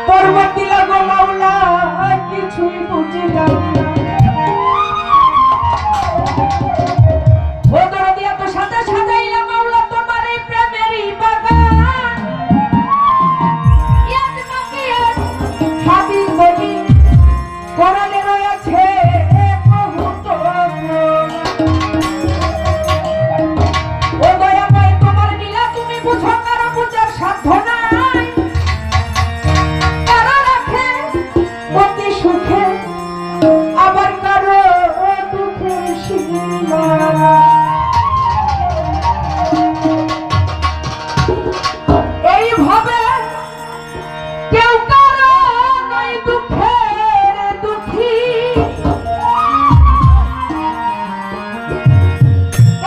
পর্বত দিলা গো মাওলা কিছুই বুঝিলাম না। ও দরদি এত সাদা সাজাইলা মাওলা তোমার এই প্রেমেরই বাগান। ইয়াদ মাকিয়ার হাবি গলি কোরালে রয়েছে বহুত। ও দয়াময় তোমার লীলা তুমি বুঝো, কারো বুঝার সাধ্য নাই। কারো রাখে অতি সুখে, আবার কারো দুঃখের সীমা। এইভাবে কেউ কারো নয় দুঃখের দুঃখী,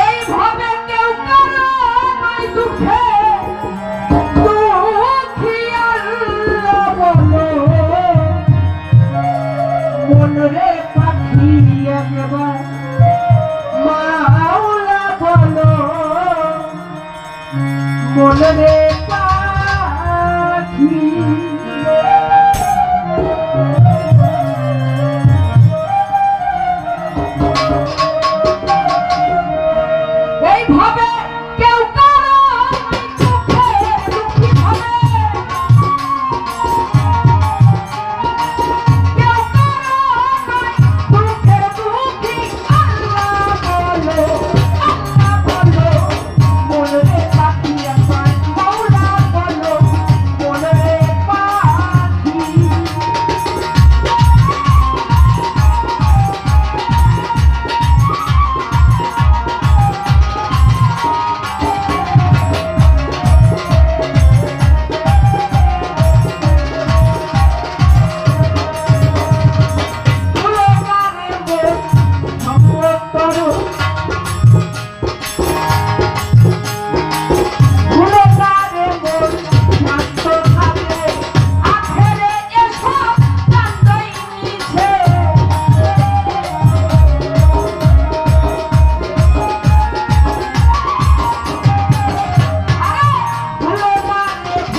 এইভাবে কেউ কারো নয় দুঃখের দুঃখী। আল্লাহ বলো মন রে পাখি একবার, মাওলা বলো মন রে পাখি। এইভাবে কেউ কারো দুঃখের দুঃখী হবে, কেউ কারো দুঃখের দুঃখী। আল্লাহ বলো মন রে পাখি একবার, মাওলা বলো মন রে পাখি।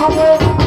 Come on.